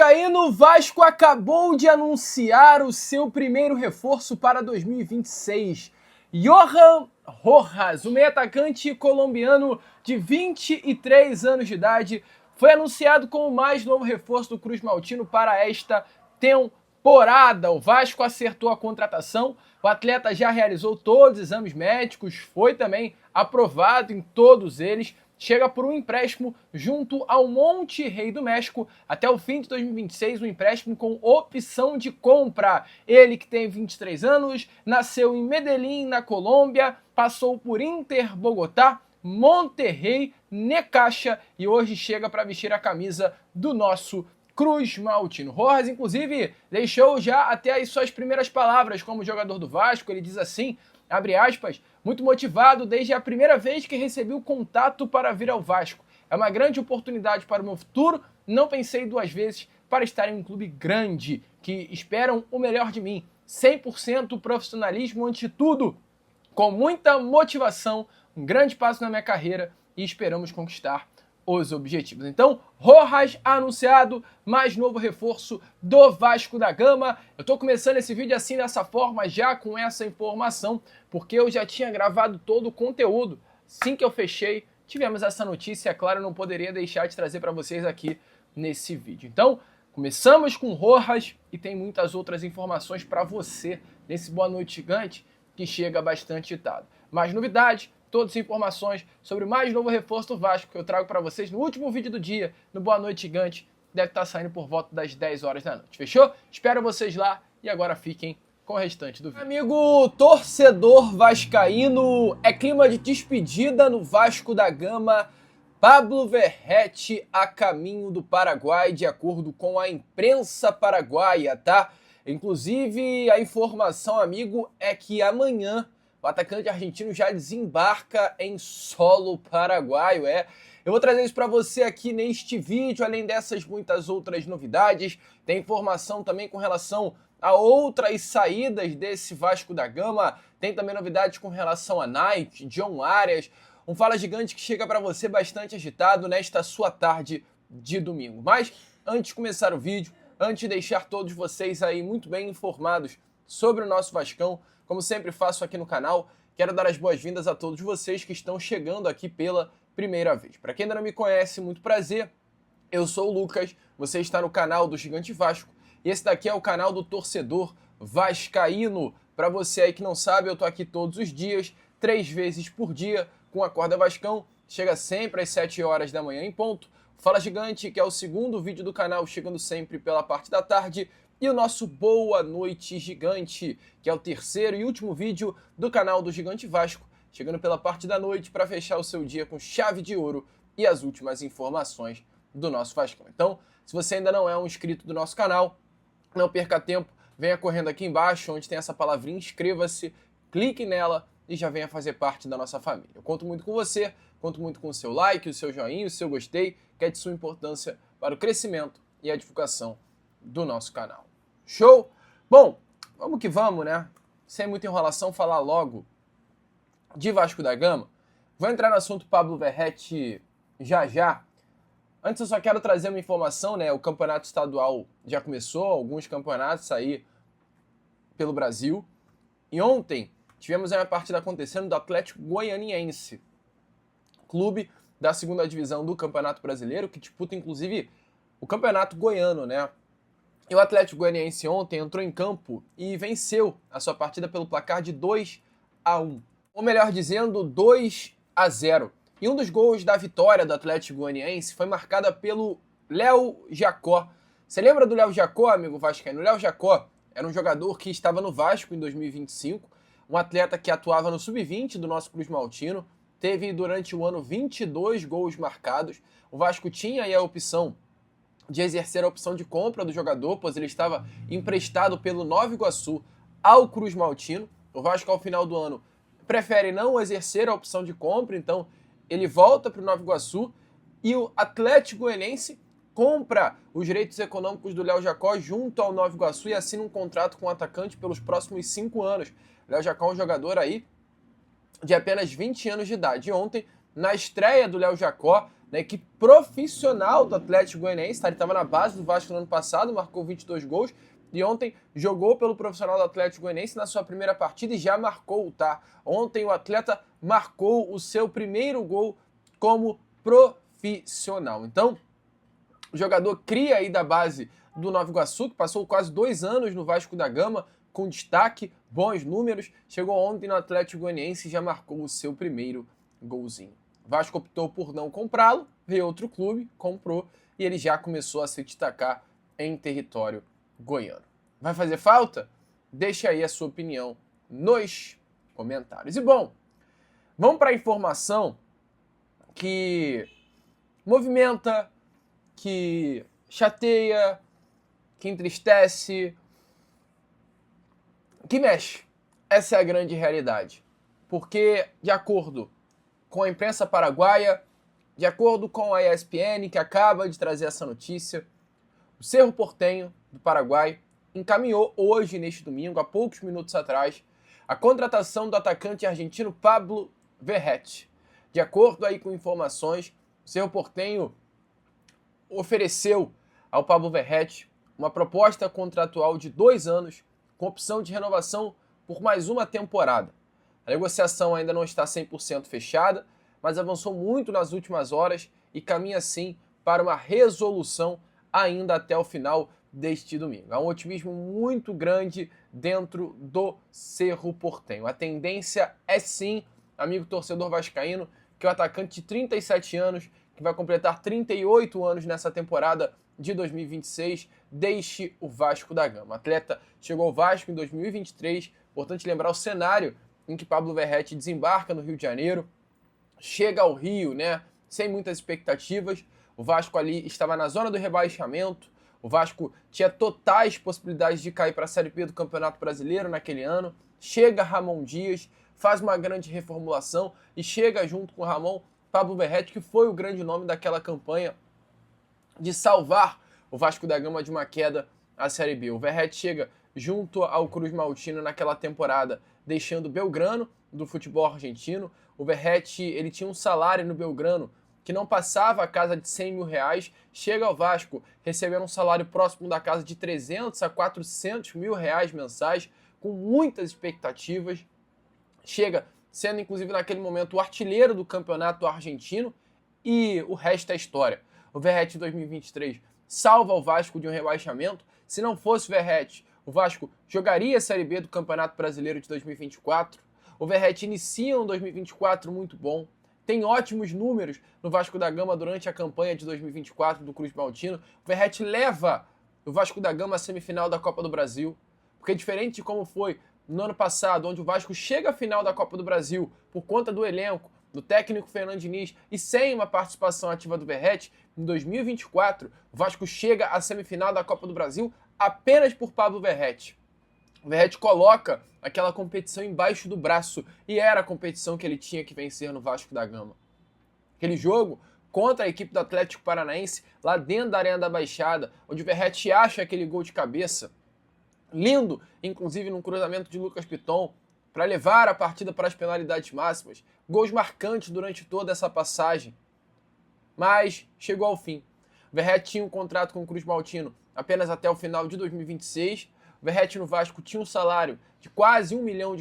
Vascaíno, Vasco acabou de anunciar o seu primeiro reforço para 2026. Johan Rojas, o meio-atacante colombiano de 23 anos de idade, foi anunciado como o mais novo reforço do Cruz Maltino para esta temporada. O Vasco acertou a contratação, o atleta já realizou todos os exames médicos, foi também aprovado em todos eles, chega por um empréstimo junto ao Monterrey do México até o fim de 2026, um empréstimo com opção de compra. Ele que tem 23 anos, nasceu em Medellín, na Colômbia, passou por Inter Bogotá, Monterrey, Necaxa e hoje chega para vestir a camisa do nosso Cruz Maltino. Rojas, inclusive, deixou já até as suas primeiras palavras como jogador do Vasco. Ele diz assim, abre aspas, muito motivado desde a primeira vez que recebi o contato para vir ao Vasco. É uma grande oportunidade para o meu futuro, não pensei duas vezes para estar em um clube grande, que esperam o melhor de mim. 100% profissionalismo ante tudo, com muita motivação, um grande passo na minha carreira e esperamos conquistar os objetivos. Então, Rojas anunciado, mais novo reforço do Vasco da Gama. Eu tô começando esse vídeo assim, dessa forma, já com essa informação, porque eu já tinha gravado todo o conteúdo. Assim que eu fechei, tivemos essa notícia, claro, eu não poderia deixar de trazer para vocês aqui nesse vídeo. Então, começamos com Rojas e tem muitas outras informações para você nesse Boa Noite Gigante, que chega bastante ditado. Mais novidades, todas as informações sobre o mais novo reforço do Vasco que eu trago para vocês no último vídeo do dia, no Boa Noite Gigante, deve estar saindo por volta das 10 horas da noite, fechou? Espero vocês lá e agora fiquem com o restante do vídeo. Amigo torcedor vascaíno, é clima de despedida no Vasco da Gama. Pablo Verratti a caminho do Paraguai, de acordo com a imprensa paraguaia, tá? Inclusive, a informação, amigo, é que amanhã o atacante argentino já desembarca em solo paraguaio, Eu vou trazer isso para você aqui neste vídeo, além dessas muitas outras novidades. Tem informação também com relação a outras saídas desse Vasco da Gama. Tem também novidades com relação a Nike, John Arias. Um Fala Gigante que chega para você bastante agitado nesta sua tarde de domingo. Mas, antes de começar o vídeo, antes de deixar todos vocês aí muito bem informados sobre o nosso Vascão, como sempre faço aqui no canal, quero dar as boas-vindas a todos vocês que estão chegando aqui pela primeira vez. Para quem ainda não me conhece, muito prazer, eu sou o Lucas, você está no canal do Gigante Vasco, e esse daqui é o canal do torcedor vascaíno. Para você aí que não sabe, eu tô aqui todos os dias, 3 vezes por dia, com a Corda Vascão, chega sempre às 7 horas da manhã em ponto. Fala Gigante, que é o segundo vídeo do canal, chegando sempre pela parte da tarde, e o nosso Boa Noite Gigante, que é o terceiro e último vídeo do canal do Gigante Vasco, chegando pela parte da noite para fechar o seu dia com chave de ouro e as últimas informações do nosso Vascão. Então, se você ainda não é um inscrito do nosso canal, não perca tempo, venha correndo aqui embaixo, onde tem essa palavrinha inscreva-se, clique nela e já venha fazer parte da nossa família. Eu conto muito com você, conto muito com o seu like, o seu joinha, o seu gostei, que é de sua importância para o crescimento e a divulgação do nosso canal. Show? Bom, vamos que vamos, né? Sem muita enrolação, falar logo de Vasco da Gama. Vou entrar no assunto Pablo Verratti já já. Antes eu só quero trazer uma informação, né? O campeonato estadual já começou, alguns campeonatos aí pelo Brasil. E ontem tivemos uma partida acontecendo do Atlético Goianiense, clube da segunda divisão do Campeonato Brasileiro, que disputa inclusive o Campeonato Goiano, né? E o Atlético Goianiense ontem entrou em campo e venceu a sua partida pelo placar de 2-1. Ou melhor dizendo, 2-0. E um dos gols da vitória do Atlético Goianiense foi marcada pelo Léo Jacó. Você lembra do Léo Jacó, amigo vascaíno? O Léo Jacó era um jogador que estava no Vasco em 2025, um atleta que atuava no sub-20 do nosso Cruz Maltino, teve durante o ano 22 gols marcados. O Vasco tinha aí a opção de exercer a opção de compra do jogador, pois ele estava emprestado pelo Nova Iguaçu ao Cruz Maltino. O Vasco, ao final do ano, prefere não exercer a opção de compra, então ele volta para o Nova Iguaçu e o Atlético Goianiense compra os direitos econômicos do Léo Jacó junto ao Nova Iguaçu e assina um contrato com o atacante pelos próximos 5 anos. O Léo Jacó é um jogador aí de apenas 20 anos de idade. E ontem, na estreia do Léo Jacó, na equipe profissional do Atlético Goianiense, tá? Ele estava na base do Vasco no ano passado, marcou 22 gols, e ontem jogou pelo profissional do Atlético Goianiense na sua primeira partida e já marcou, tá? Ontem o atleta marcou o seu primeiro gol como profissional. Então, o jogador cria aí da base do Nova Iguaçu, que passou quase 2 anos no Vasco da Gama, com destaque, bons números, chegou ontem no Atlético Goianiense e já marcou o seu primeiro golzinho. O Vasco optou por não comprá-lo, veio outro clube, comprou, e ele já começou a se destacar em território goiano. Vai fazer falta? Deixa aí a sua opinião nos comentários. E bom, vamos para a informação que movimenta, que chateia, que entristece, que mexe. Essa é a grande realidade. Porque, de acordo com a imprensa paraguaia, de acordo com a ESPN, que acaba de trazer essa notícia, o Cerro Porteño, do Paraguai, encaminhou hoje, neste domingo, há poucos minutos atrás, a contratação do atacante argentino Pablo Verrete. De acordo aí com informações, o Cerro Porteño ofereceu ao Pablo Verrete uma proposta contratual de 2 anos, com opção de renovação por mais uma temporada. A negociação ainda não está 100% fechada, mas avançou muito nas últimas horas e caminha sim para uma resolução ainda até o final deste domingo. Há um otimismo muito grande dentro do Cerro Porteño. A tendência é sim, amigo torcedor vascaíno, que o atacante de 37 anos, que vai completar 38 anos nessa temporada de 2026, deixe o Vasco da Gama. O atleta chegou ao Vasco em 2023, importante lembrar o cenário em que Pablo Verrete desembarca no Rio de Janeiro, chega ao Rio, né, sem muitas expectativas. O Vasco ali estava na zona do rebaixamento, o Vasco tinha totais possibilidades de cair para a Série B do Campeonato Brasileiro naquele ano. Chega Ramon Dias, faz uma grande reformulação e chega junto com o Ramon Pablo Verrete, que foi o grande nome daquela campanha de salvar o Vasco da Gama de uma queda à Série B. O Verrete chega junto ao Cruz Maltino naquela temporada, deixando o Belgrano do futebol argentino. O Verrete, ele tinha um salário no Belgrano que não passava a casa de 100 mil reais, chega ao Vasco recebendo um salário próximo da casa de 300 a 400 mil reais mensais, com muitas expectativas. Chega sendo, inclusive, naquele momento, o artilheiro do campeonato argentino, e o resto é história. O Verrete, em 2023, salva o Vasco de um rebaixamento. Se não fosse o Verrete, o Vasco jogaria a Série B do Campeonato Brasileiro de 2024. O Verrete inicia um 2024 muito bom, tem ótimos números no Vasco da Gama durante a campanha de 2024 do Cruz Maltino. O Verrete leva o Vasco da Gama à semifinal da Copa do Brasil, porque diferente de como foi no ano passado, onde o Vasco chega à final da Copa do Brasil por conta do elenco, do técnico Fernando Diniz e sem uma participação ativa do Verrete, em 2024 o Vasco chega à semifinal da Copa do Brasil apenas por Pablo Verrete. O Verrete coloca aquela competição embaixo do braço, e era a competição que ele tinha que vencer no Vasco da Gama. Aquele jogo contra a equipe do Atlético Paranaense, lá dentro da Arena da Baixada, onde o Verrete acha aquele gol de cabeça, lindo, inclusive num cruzamento de Lucas Piton, para levar a partida para as penalidades máximas. Gols marcantes durante toda essa passagem. Mas chegou ao fim. O Verrete tinha um contrato com o Cruz Maltino apenas até o final de 2026. O Verrete no Vasco tinha um salário de quase R$1 milhão.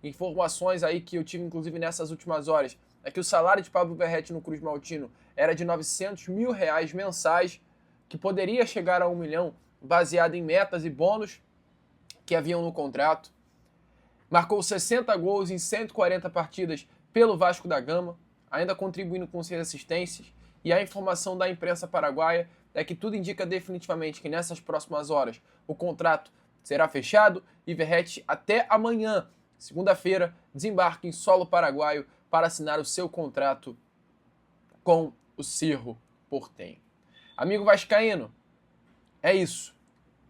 Informações aí que eu tive, inclusive, nessas últimas horas, é que o salário de Pablo Verrete no Cruz Maltino era de R$900 mil mensais, que poderia chegar a R$1 milhão, baseado em metas e bônus que haviam no contrato. Marcou 60 gols em 140 partidas pelo Vasco da Gama, ainda contribuindo com 6 assistências, e a informação da imprensa paraguaia é que tudo indica definitivamente que nessas próximas horas o contrato será fechado e Verrete até amanhã, segunda-feira, desembarca em solo paraguaio para assinar o seu contrato com o Cerro Porteño. Amigo vascaíno, é isso.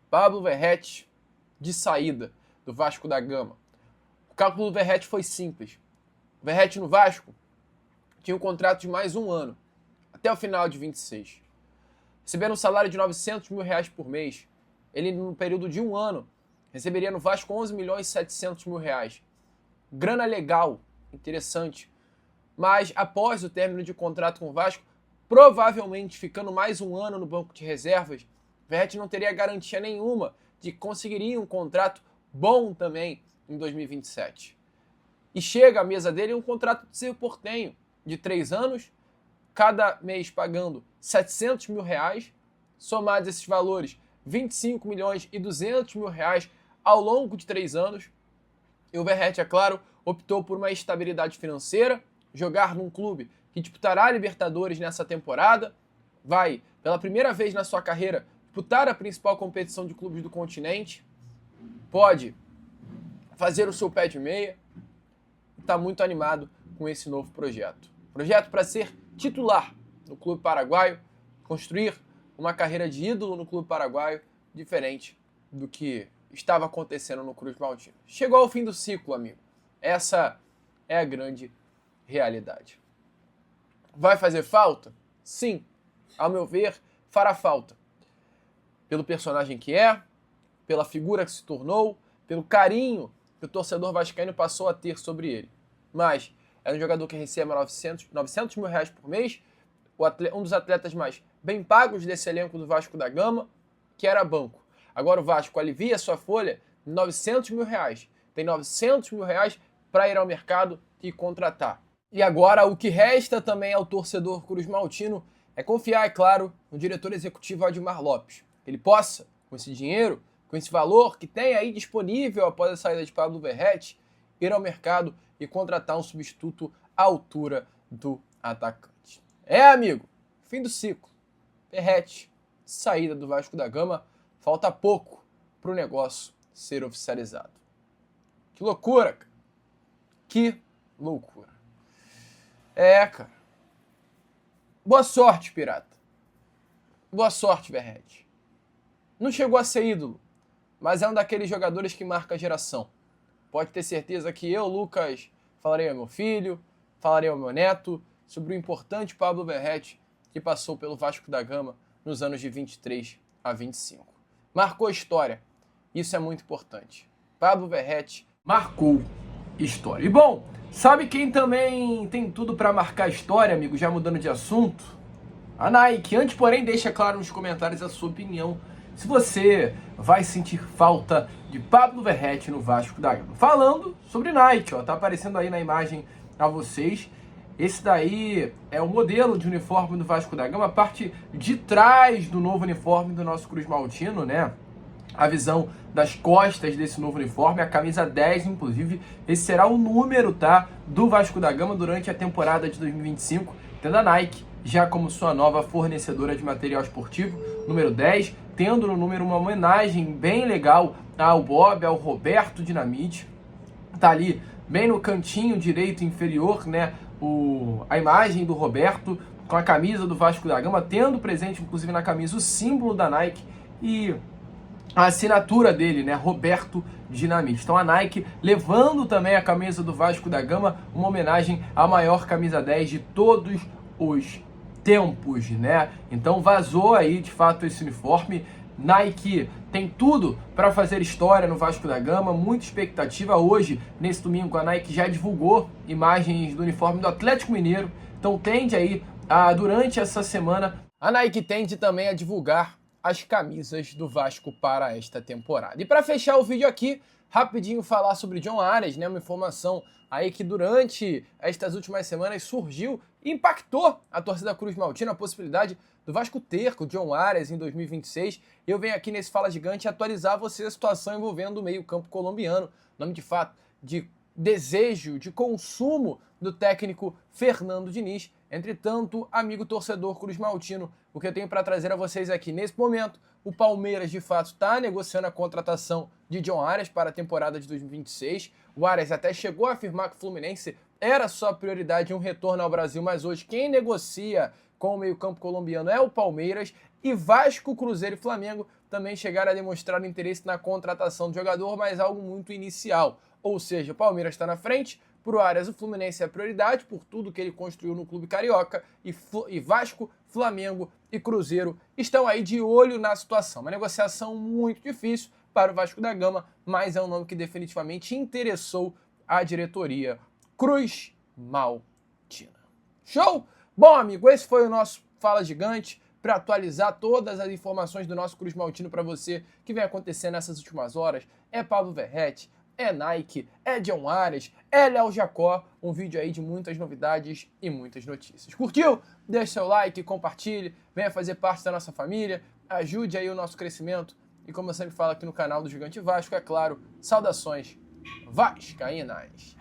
Pablo Verrete de saída do Vasco da Gama. O cálculo do Verrete foi simples. O Verrete no Vasco tinha um contrato de mais um ano, até o final de 26. Recebendo um salário de R$900 mil por mês, ele, no período de um ano, receberia no Vasco R$11.700.000. Grana legal, interessante. Mas, após o término de contrato com o Vasco, provavelmente ficando mais um ano no banco de reservas, Verratti não teria garantia nenhuma de que conseguiria um contrato bom também em 2027. E chega à mesa dele um contrato de Cerro Porteño de 3 anos, cada mês pagando 700 mil reais, somados esses valores, 25 milhões e 200 mil reais ao longo de 3 anos. E o Verratti, é claro, optou por uma estabilidade financeira, jogar num clube que disputará a Libertadores nessa temporada, vai, pela primeira vez na sua carreira, disputar a principal competição de clubes do continente, pode fazer o seu pé de meia, e está muito animado com esse novo projeto. Projeto para ser titular no clube paraguaio, construir uma carreira de ídolo no clube paraguaio, diferente do que estava acontecendo no Cruz Maltino. Chegou ao fim do ciclo, amigo. Essa é a grande realidade. Vai fazer falta? Sim. Ao meu ver, fará falta. Pelo personagem que é, pela figura que se tornou, pelo carinho que o torcedor vascaíno passou a ter sobre ele. Mas é um jogador que recebe 900 mil reais por mês, um dos atletas mais bem pagos desse elenco do Vasco da Gama, que era banco. Agora o Vasco alivia sua folha em 900 mil reais. Tem 900 mil reais para ir ao mercado e contratar. E agora o que resta também ao torcedor Cruz Maltino é confiar, é claro, no diretor executivo Admar Lopes. Ele possa, com esse dinheiro, com esse valor que tem aí disponível após a saída de Pablo Verratti, ir ao mercado e contratar um substituto à altura do atacante. É, amigo, fim do ciclo. Verratti, saída do Vasco da Gama, falta pouco para o negócio ser oficializado. Que loucura, cara. Que loucura. É, cara. Boa sorte, pirata. Boa sorte, Verratti. Não chegou a ser ídolo, mas é um daqueles jogadores que marca a geração. Pode ter certeza que eu, Lucas, falarei ao meu filho, falarei ao meu neto sobre o importante Pablo Verratti que passou pelo Vasco da Gama nos anos de 23 a 25. Marcou história. Isso é muito importante. Pablo Verratti marcou história. E bom, sabe quem também tem tudo para marcar história, amigo? Já mudando de assunto? A Nike. Antes, porém, deixa claro nos comentários a sua opinião. Se você vai sentir falta de Pablo Verratti no Vasco da Gama. Falando sobre Nike, ó, tá aparecendo aí na imagem a vocês. Esse daí é o modelo de uniforme do Vasco da Gama, a parte de trás do novo uniforme do nosso Cruz Maltino, né? A visão das costas desse novo uniforme, a camisa 10, inclusive, esse será o número, tá, do Vasco da Gama durante a temporada de 2025, tendo a Nike já como sua nova fornecedora de material esportivo, número 10, tendo no número uma homenagem bem legal ao Bob, ao Roberto Dinamite, tá ali bem no cantinho direito inferior, né, a imagem do Roberto com a camisa do Vasco da Gama, tendo presente inclusive na camisa o símbolo da Nike e a assinatura dele, né, Roberto Dinamite. Então a Nike levando também a camisa do Vasco da Gama, uma homenagem à maior camisa 10 de todos os tempos, né? Então vazou aí de fato esse uniforme. Nike tem tudo para fazer história no Vasco da Gama, muita expectativa. Hoje, nesse domingo, a Nike já divulgou imagens do uniforme do Atlético Mineiro, então tende aí, durante essa semana, a Nike tende também a divulgar as camisas do Vasco para esta temporada. E para fechar o vídeo aqui, rapidinho falar sobre John Arias, né? Uma informação aí que durante estas últimas semanas surgiu e impactou a torcida Cruz Maltino, a possibilidade do Vasco ter com o John Arias em 2026. Eu venho aqui nesse Fala Gigante atualizar você a situação envolvendo o meio-campo colombiano, nome de fato de desejo, de consumo do técnico Fernando Diniz. Entretanto, amigo torcedor Cruz Maltino, o que eu tenho para trazer a vocês aqui nesse momento, o Palmeiras de fato está negociando a contratação de John Arias para a temporada de 2026. O Arias até chegou a afirmar que o Fluminense era sua prioridade em um retorno ao Brasil, mas hoje quem negocia com o meio-campo colombiano é o Palmeiras, e Vasco, Cruzeiro e Flamengo também chegaram a demonstrar interesse na contratação do jogador, mas algo muito inicial. Ou seja, o Palmeiras está na frente, para o Arias o Fluminense é a prioridade por tudo que ele construiu no clube carioca, e Vasco, Flamengo e Cruzeiro estão aí de olho na situação. Uma negociação muito difícil para o Vasco da Gama, mas é um nome que definitivamente interessou a diretoria Cruz Maltina. Show? Bom, amigo, esse foi o nosso Fala Gigante, para atualizar todas as informações do nosso Cruz Maltino para você que vem acontecendo nessas últimas horas. É Pablo Verrete, é Nike, é John Arias, é Léo Jacó, um vídeo aí de muitas novidades e muitas notícias. Curtiu? Deixe seu like, compartilhe, venha fazer parte da nossa família, ajude aí o nosso crescimento e, como eu sempre falo aqui no canal do Gigante Vasco, é claro, saudações vascaínas.